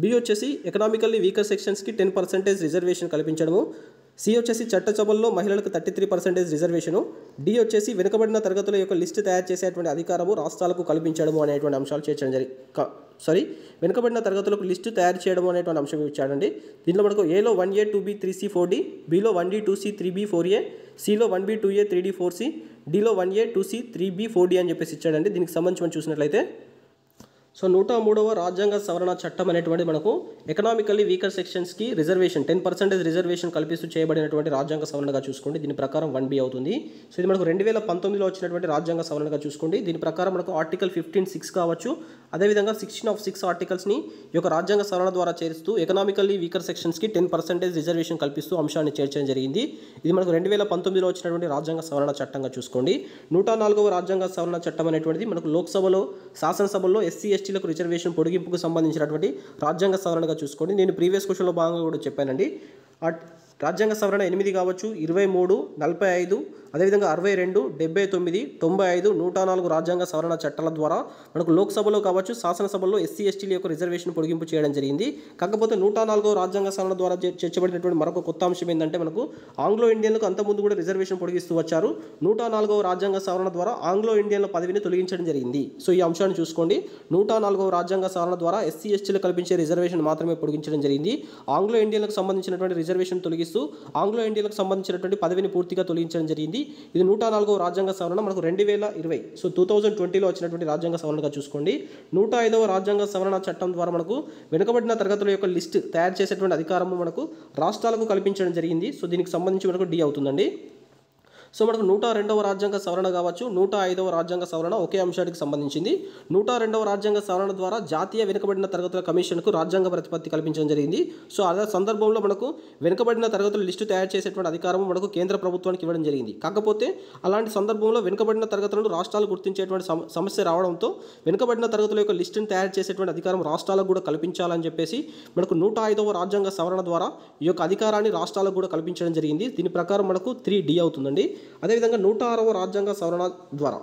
బి వచ్చేసి ఎకనామికల్లీ వీకర్ సెక్షన్స్కి 10% రిజర్వేషన్ కల్పించడము, సి వచ్చేసి చట్టసభల్లో మహిళలకు 33% రిజర్వేషను, డి వచ్చేసి వెనుకబడిన తరగతుల యొక్క లిస్టు తయారు చేసేటువంటి అధికారము రాష్ట్రాలకు కల్పించడము అనేటువంటి అంశాలు చేర్చడం వెనుకబడిన తరగతులకు లిస్టు తయారు చేయడం అనేటువంటి అంశం ఇచ్చాడండి. దీంట్లో మనకు ఏలో 1A, 2B, 3C, 4D, below 1D, 2C, 3B, 4A, సిలో 1B, 2A, 3D, 4C, డిలో 1A, 2C, 3B, 4D అని చెప్పేసి ఇచ్చాడండి. దీనికి సంబంధించి మనం చూసినట్లయితే సో 103వ రాజ్యాంగ సవరణ చట్టం అనేటువంటి మనకు ఎకనామికల్లీ వీకర్ సెక్షన్స్కి రిజర్వేషన్ 10% రిజర్వేషన్ కల్పిస్తూ చేయబడినటువంటి రాజ్యాంగ సవరణగా చూసుకోండి. దీని ప్రకారం 1B అవుతుంది. సో ఇది మనకు 2019లో వచ్చినటువంటి రాజ్యాంగ సవరణగా చూసుకోండి. దీని ప్రకారం మనకు ఆర్టికల్ 15(6) కావచ్చు, అదేవిధంగా 16 ఆర్టికల్స్ని ఈ యొక్క రాజ్యాంగ సవరణ ద్వారా చేరుస్తూ ఎకనామికల్లీ వీకర్ సెక్షన్స్కి 10% రిజర్వేషన్ కల్పిస్తూ అంశాన్ని చేర్చడం జరిగింది. ఇది మనకు 2019లో వచ్చినటువంటి రాజ్యాంగ సవరణ చట్టంగా చూసుకోండి. 104వ రాజ్యాంగ సవరణ చట్టం అనేటువంటిది మనకు లోక్సభలో శాసనసభల్లో SC/STలకు రిజర్వేషన్ పొడిగింపుకు సంబంధించినటువంటి రాజ్యాంగ సవరణగా చూసుకోండి. నేను ప్రీవియస్ క్వశ్చన్లో భాగంగా కూడా చెప్పానండి. రాజ్యాంగ సవరణ 8 కావచ్చు, 23, 45, అదేవిధంగా 62, 79, 95, 104 రాజ్యాంగ సవరణ చట్టాల ద్వారా మనకు లోక్సభలో కావచ్చు, శాసనసభలో ఎస్సీ ఎస్టీల యొక్క రిజర్వేషన్ పొడిగింపు చేయడం జరిగింది. కాకపోతే 104వ రాజ్యాంగ సవరణ ద్వారా చేర్చబడినటువంటి మరొక కొత్త అంశం ఏంటంటే మనకు ఆంగ్లో ఇండియన్లకు అంతకుముందు కూడా రిజర్వేషన్ పొడిగిస్తూ వచ్చారు. 104వ రాజ్యాంగ సవరణ ద్వారా ఆంగ్లో ఇండియన్ల పదవిని తొలగించడం జరిగింది. సో ఈ అంశాన్ని చూసుకోండి. 104వ రాజ్యాంగ సవరణ ద్వారా ఎస్సీ ఎస్టీలు కల్పించే రిజర్వేషన్ మాత్రమే పొడిగించడం జరిగింది. ఆంగ్లో ఇండియన్లకు సంబంధించినటువంటి రిజర్వేషన్ తొలగిస్తూ ఆంగ్లో ఇండియన్లకు సంబంధించినటువంటి పదవిని పూర్తిగా తొలగించడం జరిగింది. ఇది 104వ రాజ్యాంగ సవరణ మనకు 2020 సో 2020లో వచ్చినటువంటి రాజ్యాంగ సవరణగా చూసుకోండి. 105వ రాజ్యాంగ సవరణ చట్టం ద్వారా మనకు వెనుకబడిన తరగతుల యొక్క లిస్ట్ తయారు చేసేటువంటి అధికారము మనకు రాష్ట్రాలకు కల్పించడం జరిగింది. సో దీనికి సంబంధించి మనకు డి అవుతుందండి. సో మనకు 102వ రాజ్యాంగ సవరణ కావచ్చు, 105వ రాజ్యాంగ సవరణ ఒకే అంశానికి సంబంధించింది. 102వ రాజ్యాంగ సవరణ ద్వారా జాతీయ వెనుకబడిన తరగతుల కమిషన్కు రాజ్యాంగ ప్రతిపత్తి కల్పించడం జరిగింది. సో అదే సందర్భంలో మనకు వెనుకబడిన తరగతుల లిస్టు తయారు చేసేటువంటి అధికారం మనకు కేంద్ర ప్రభుత్వానికి ఇవ్వడం జరిగింది. కాకపోతే అలాంటి సందర్భంలో వెనుకబడిన తరగతులను రాష్ట్రాలు గుర్తించేటువంటి సమస్య రావడంతో వెనుకబడిన తరగతుల యొక్క లిస్టును తయారు చేసేటువంటి అధికారం రాష్ట్రాలకు కూడా కల్పించాలని చెప్పేసి మనకు 105వ రాజ్యాంగ సవరణ ద్వారా ఈ యొక్క అధికారాన్ని రాష్ట్రాలకు కూడా కల్పించడం జరిగింది. దీని ప్రకారం మనకు 3D అవుతుందండి. అదేవిధంగా 106వ రాజ్యాంగ సవరణ ద్వారా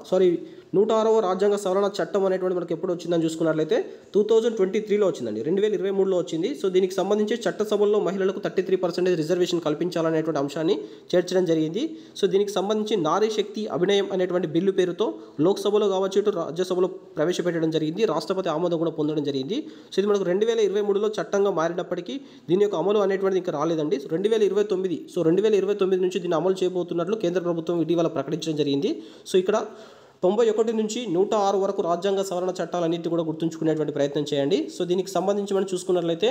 106వ రాజ్యాంగ సవరణ చట్టం అనేటువంటి మనకు ఎప్పుడు వచ్చిందని చూసుకున్నట్లయితే 2023లో వచ్చిందండి, 2023లో వచ్చింది. సో దీనికి సంబంధించి చట్టసభల్లో మహిళలకు 33% రిజర్వేషన్ కల్పించాలనేటువంటి అంశాన్ని చేర్చడం జరిగింది. సో దీనికి సంబంధించి నారీ శక్తి అభినయం అనేటువంటి బిల్లు పేరుతో లోక్సభలో కావచ్చు, ఇటు రాజ్యసభలో ప్రవేశపెట్టడం జరిగింది. రాష్ట్రపతి ఆమోదం కూడా పొందడం జరిగింది. సో ఇది మనకు 2023లో చట్టంగా మారినప్పటికీ దీని యొక్క అమలు అనేటువంటిది ఇంకా రాలేదండి. 2029 నుంచి దీన్ని అమలు చేయబోతున్నట్లు కేంద్ర ప్రభుత్వం ఇటీవల ప్రకటించడం జరిగింది. సో ఇక్కడ 91 నుంచి 106 వరకు రాజ్యాంగ సవరణ చట్టాలన్నింటినీ కూడా గుర్తుంచుకునేటువంటి ప్రయత్నం చేయండి. సో దీనికి సంబంధించి మనం చూసుకున్నట్లయితే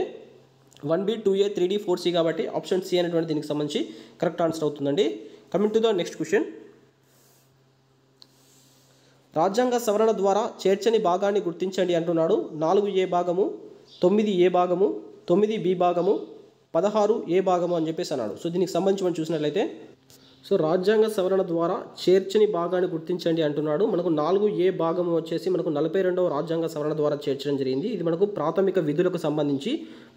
1B, 2A, 3D, 4C కాబట్టి ఆప్షన్ సి అనేటువంటి దీనికి సంబంధించి కరెక్ట్ ఆన్సర్ అవుతుందండి. Coming to the next question. రాజ్యాంగ సవరణ ద్వారా చేర్చని భాగాన్ని గుర్తించండి అంటున్నాడు. 4A భాగము, 9A భాగము, 9B భాగము, 16A భాగము అని చెప్పేసి అన్నాడు. సో దీనికి సంబంధించి మనం చూసినట్లయితే సో రాజ్యాంగ సవరణ ద్వారా చేర్చని భాగాన్ని గుర్తించండి అంటున్నాడు. మనకు 4A భాగం వచ్చేసి మనకు 42వ రాజ్యాంగ సవరణ ద్వారా చేర్చడం జరిగింది. ఇది మనకు ప్రాథమిక విధులకు సంబంధించి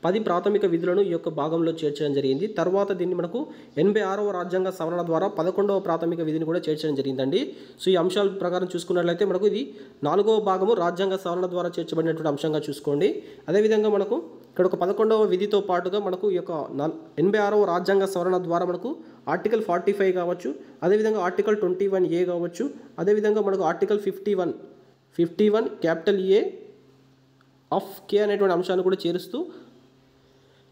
10 ప్రాథమిక విధులను ఈ యొక్క భాగంలో చేర్చడం జరిగింది. తర్వాత దీన్ని మనకు 86వ రాజ్యాంగ సవరణ ద్వారా 11వ ప్రాథమిక విధిని కూడా చేర్చడం జరిగిందండి. సో ఈ అంశాల ప్రకారం చూసుకున్నట్లయితే మనకు ఇది 4వ భాగము రాజ్యాంగ సవరణ ద్వారా చేర్చబడినటువంటి అంశంగా చూసుకోండి. అదేవిధంగా మనకు ఇక్కడ ఒక 11వ విధితో పాటుగా మనకు ఈ యొక్క 86వ రాజ్యాంగ సవరణ ద్వారా మనకు ఆర్టికల్ 45 కావచ్చు, అదేవిధంగా ఆర్టికల్ 21A కావచ్చు, అదేవిధంగా మనకు article 51 capital A of K అనేటువంటి అంశాన్ని కూడా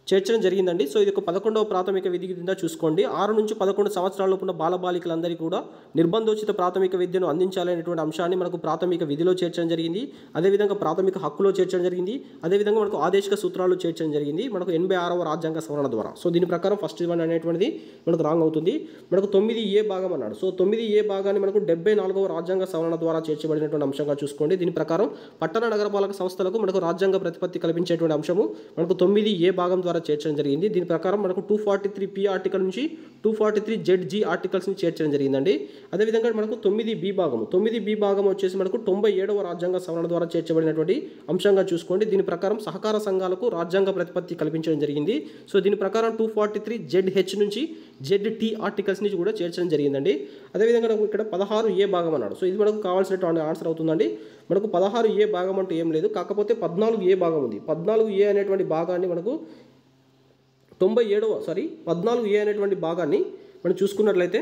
చేర్చడం జరిగిందండి. సో ఇది ఒక 11వ ప్రాథమిక విధి కింద చూసుకోండి. 6 నుంచి 11 సంవత్సరాలలోపు ఉన్న బాలబాలికలందరికీ కూడా నిర్బంధోచిత ప్రాథమిక విద్యను అందించాలనేటువంటి అంశాన్ని మనకు ప్రాథమిక విధిలో చేర్చడం జరిగింది. అదేవిధంగా ప్రాథమిక హక్కులో చేర్చడం జరిగింది. అదేవిధంగా మనకు ఆదేశిక సూత్రాలు చేర్చడం జరిగింది మనకు 86వ రాజ్యాంగ సవరణ ద్వారా. సో దీని ప్రకారం ఫస్ట్ వన్ అనేటువంటిది మనకు రాంగ్ అవుతుంది. మనకు 9A భాగం అన్నాడు. సో 9A భాగాన్ని మనకు 74వ రాజ్యాంగ సవరణ ద్వారా చేర్చబడినటువంటి అంశంగా చూసుకోండి. దీని ప్రకారం పట్టణ నగరపాలక సంస్థలకు మనకు రాజ్యాంగ ప్రతిపత్తి కల్పించేటువంటి అంశము మనకు 9A భాగం ద్వారా చేర్చడం జరిగింది. దీని ప్రకారం మనకు 243P ఆర్టికల్ నుంచి 243ZG ఆర్టికల్స్ని చేర్చడం జరిగిందండి. అదేవిధంగా మనకు 9B భాగం వచ్చేసి మనకు 97వ రాజ్యాంగ సవరణ ద్వారా చేర్చబడినటువంటి అంశంగా చూసుకోండి. దీని ప్రకారం సహకార సంఘాలకు రాజ్యాంగ ప్రతిపత్తి కల్పించడం జరిగింది. సో దీని ప్రకారం 243ZH నుంచి ZT ఆర్టికల్స్ని కూడా చేర్చడం జరిగిందండి. అదేవిధంగా మనకు ఇక్కడ 16A భాగం అన్నాడు. సో ఇది మనకు కావాల్సినటువంటి ఆన్సర్ అవుతుందండి. మనకు 16A భాగం అంటూ ఏం లేదు, కాకపోతే 14A భాగం ఉంది. 14A అనేటువంటి భాగాన్ని మనకు 14A అనేటువంటి భాగాన్ని మనం చూసుకున్నట్లయితే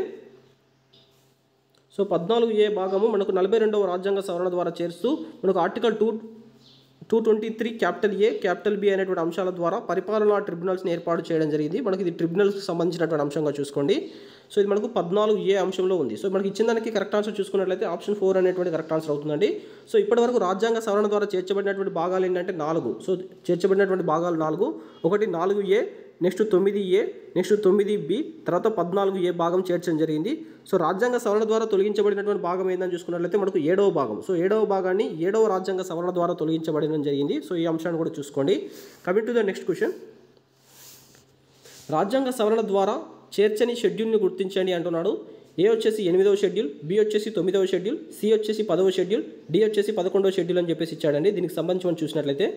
సో 14A భాగము మనకు 42వ రాజ్యాంగ సవరణ ద్వారా చేరుస్తూ మనకు article 223 capital A capital B అనేటువంటి అంశాల ద్వారా పరిపాలనా ట్రిబ్యునల్స్ని ఏర్పాటు చేయడం జరిగింది. మనకి ఇది ట్రిబ్యునల్స్కి సంబంధించినటువంటి అంశంగా చూసుకోండి. సో ఇది మనకు 14A అంశంలో ఉంది. సో మనకి ఇచ్చిన దానికి కరెక్ట్ ఆన్సర్ చూసుకున్నట్లయితే ఆప్షన్ 4 అనేటువంటి కరెక్ట్ ఆన్సర్ అవుతుందండి. సో ఇప్పటివరకు రాజ్యాంగ సవరణ ద్వారా చేర్చబడినటువంటి భాగాలు ఏంటంటే 4. సో చేర్చబడినటువంటి భాగాలు 4. ఒకటి 4A, next 9A, next 9B, తర్వాత 14A భాగం చేర్చడం జరిగింది. సో రాజ్యాంగ సవరణ ద్వారా తొలగించబడినటువంటి భాగం ఏందని చూసుకున్నట్లయితే మనకు 7వ భాగం. సో 7వ భాగాన్ని 7వ రాజ్యాంగ సవరణ ద్వారా తొలగించబడడం జరిగింది. సో ఈ అంశాన్ని కూడా చూసుకోండి. Coming to the next question. రాజ్యాంగ సవరణ ద్వారా చేర్చని షెడ్యూల్ని గుర్తించండి అంటున్నాడు. ఏ వచ్చేసి 8వ షెడ్యూల్, బి వచ్చేసి 9వ షెడ్యూల్, సి వచ్చేసి 10వ షెడ్యూల్, డి వచ్చేసి 11వ షెడ్యూల్ అని చెప్పేసి ఇచ్చాడండి. దీనికి సంబంధించి మనం చూసినట్లయితే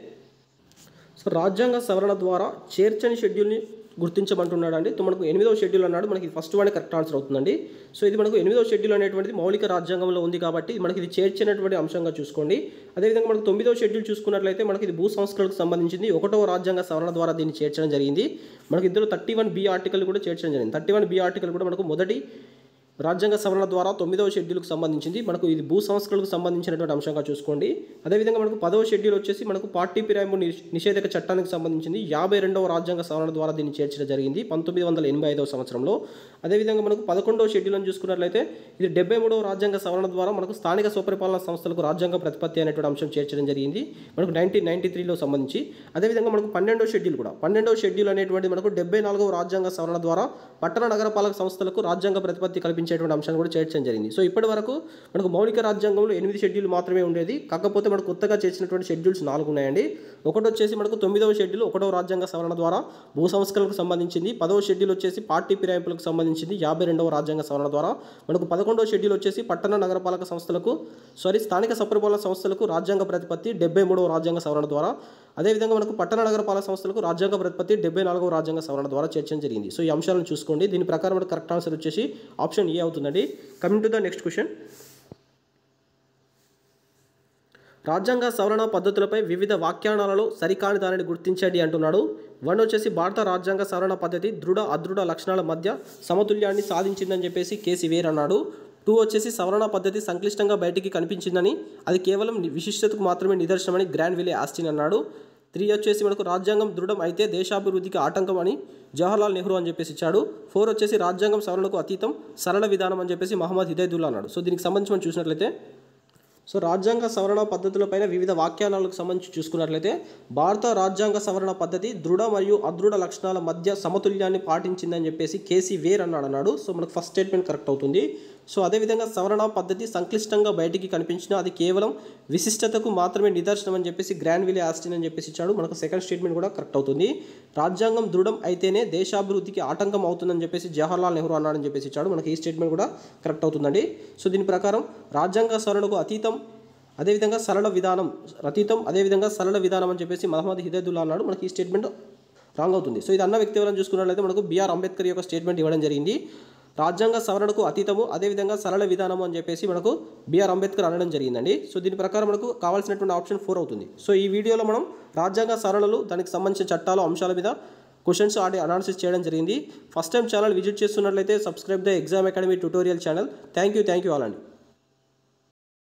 సో సో రాజ్యాంగ సవరణ ద్వారా చేర్చని షెడ్యూల్ని గుర్తించమంటున్నాడు అండి. సో మనకు 8వ షెడ్యూల్ అన్నాడు, మనకి ఫస్ట్ వన్ కరెక్ట్ ఆన్సర్ అవుతుందండి. సో ఇది మనకు 8వ షెడ్యూల్ అనేటువంటిది మౌలిక రాజ్యాంగంలో ఉంది కాబట్టి మనకి ఇది చేర్చినటువంటి అంశంగా చూసుకోండి. అదేవిధంగా మనకు 9వ షెడ్యూల్ చూసుకున్నట్లయితే మనకి ఇది భూ సంస్కరణకు సంబంధించింది 1వ రాజ్యాంగ సవరణ ద్వారా దీన్ని చేర్చడం జరిగింది. మనకి ఇందులో 31B ఆర్టికల్ కూడా చేర్చడం జరిగింది. 31B ఆర్టికల్ కూడా మనకు మొదటి రాజ్యాంగ సవరణ ద్వారా 9వ షెడ్యూల్కి సంబంధించింది. మనకు ఇది భూ సంస్కరణకు సంబంధించినటువంటి అంశంగా చూసుకోండి. అదేవిధంగా మనకు 10వ షెడ్యూల్ వచ్చేసి మనకు పార్టీ ఫిరాయింపు నిషేధక చట్టానికి సంబంధించింది 52వ రాజ్యాంగ సవరణ ద్వారా దీన్ని చేర్చడం జరిగింది 1985వ సంవత్సరంలో. అదేవిధంగా మనకు 11వ షెడ్యూల్ అని చూసుకున్నట్లయితే ఇది 73వ రాజ్యాంగ సవరణ ద్వారా మనకు స్థానిక స్వపరిపాలన సంస్థలకు రాజ్యాంగ ప్రతిపత్తి అనేటువంటి అంశం చేర్చడం జరిగింది మనకు 1993లో సంబంధించి. అదేవిధంగా మనకు 12వ షెడ్యూల్ కూడా 12వ షెడ్యూల్ అనేటువంటి మనకు 74వ రాజ్యాంగ సవరణ ద్వారా పట్టణ నగరపాలక సంస్థలకు రాజ్యాంగ ప్రతిపత్తి కల్పించేటువంటి అంశాన్ని కూడా చేర్చడం జరిగింది. సో ఇప్పటి వరకు మనకు మౌలిక రాజ్యాంగంలో 8 షెడ్యూల్ మాత్రమే ఉండేది. కాకపోతే మనకు కొత్తగా చేర్చినటువంటి షెడ్యూల్స్ 4 ఉన్నాయండి. ఒకటి వచ్చేసి మనకు 9వ షెడ్యూల్ 1వ రాజ్యాంగ సవరణ ద్వారా భూ సంస్కరణకు సంబంధించింది. 10వ షెడ్యూల్ వచ్చేసి పార్టీ ఫిరాయింపులకు సంబంధించింది 52వ రాజ్యాంగ సవరణ ద్వారా. మనకు 11వ షెడ్యూల్ వచ్చేసి పట్టణ నగరపాలక సంస్థలకు స్థానిక స్వపరిపాలన సంస్థలకు రాజ్యాంగ ప్రతిపత్తి 73వ రాజ్యాంగ సవరణ ద్వారా. అదేవిధంగా మనకు పట్టణ నగరపాలక సంస్థలకు రాజ్యాంగ ప్రతిపత్తి 74వ రాజ్యాంగ సవరణ ద్వారా చేర్చడం జరిగింది. సో ఈ అంశాలను చూసుకోండి. దీని ప్రకారం మనకు కరెక్ట్ ఆన్సర్ వచ్చేసి ఆప్షన్ ఏ అవుతుందండి. Coming to the next question. రాజ్యాంగ సవరణ పద్ధతులపై వివిధ వ్యాఖ్యానాలలో సరికాని దానిని గుర్తించండి అంటున్నాడు. 1 వచ్చేసి భారత రాజ్యాంగ సవరణ పద్ధతి దృఢ అదృఢ లక్షణాల మధ్య సమతుల్యాన్ని సాధించిందని చెప్పేసి కేసీ వేర్ అన్నాడు. 2 వచ్చేసి సవరణ పద్ధతి సంక్లిష్టంగా బయటికి కనిపించిందని, అది కేవలం విశిష్టతకు మాత్రమే నిదర్శనమని గ్రాన్విలే ఆస్టిన్ అన్నాడు. 3 వచ్చేసి మనకు రాజ్యాంగం దృఢం అయితే దేశాభివృద్ధికి ఆటంకం అని జవహర్లాల్ నెహ్రూ అని చెప్పేసి ఇచ్చాడు. 4 వచ్చేసి రాజ్యాంగం సవరణకు అతీతం సరళ విధానం అని చెప్పేసి మహమ్మద్ హిదయతుల్లా అన్నాడు. సో దీనికి సంబంధించి మనం చూసినట్లయితే సో రాజ్యాంగ సవరణ పద్ధతులపైన వివిధ వ్యాఖ్యానాలకు సంబంధించి చూసుకున్నట్లయితే భారత రాజ్యాంగ సవరణ పద్ధతి దృఢ మరియు అదృఢ లక్షణాల మధ్య సమతుల్యాన్ని పాటించిందని చెప్పేసి కేసీ వేర్ అన్నాడు. సో మనకు ఫస్ట్ స్టేట్మెంట్ కరెక్ట్ అవుతుంది. సో అదేవిధంగా సవరణ పద్ధతి సంక్లిష్టంగా బయటికి కనిపించినా అది కేవలం విశిష్టతకు మాత్రమే నిదర్శనం అని చెప్పేసి గ్రాన్విలే ఆస్టిన్ అని చెప్పేసి ఇచ్చాడు. మనకు సెకండ్ స్టేట్మెంట్ కూడా కరెక్ట్ అవుతుంది. రాజ్యాంగం దృఢం అయితేనే దేశాభివృద్ధికి ఆటంకం అవుతుందని చెప్పేసి జవహర్లాల్ నెహ్రూ అన్నాడని చెప్పేసి ఇచ్చాడు. మనకి ఈ స్టేట్మెంట్ కూడా కరెక్ట్ అవుతుందండి. సో దీని ప్రకారం రాజ్యాంగ సవరణకు అతీతం అదేవిధంగా సరళ విధానం అని చెప్పేసి మహమ్మద్ హిదయతుల్లా అన్నాడు. మనకి ఈ స్టేట్మెంట్ రాంగ్ అవుతుంది. సో ఇది అన్న వ్యక్తి ఎవరైనా చూసుకున్నట్లయితే మనకు బిఆర్ అంబేద్కర్ యొక్క స్టేట్మెంట్ ఇవ్వడం జరిగింది. రాజ్యాంగ సవరణకు అతీతము అదేవిధంగా సరళ విధానము అని చెప్పేసి మనకు బిఆర్ అంబేద్కర్ అనడం జరిగిందండి. సో దీని ప్రకారం మనకు కావాల్సినటువంటి ఆప్షన్ 4 అవుతుంది. సో ఈ వీడియోలో మనం రాజ్యాంగ సవరణలు దానికి సంబంధించిన చట్టాలు అంశాల మీద క్వశ్చన్స్ అనాలిసిస్ చేయడం జరిగింది. ఫస్ట్ టైం ఛానల్ విజిట్ చేస్తున్నట్లయితే subscribe the exam academy tutorial channel. Thank you all అండి.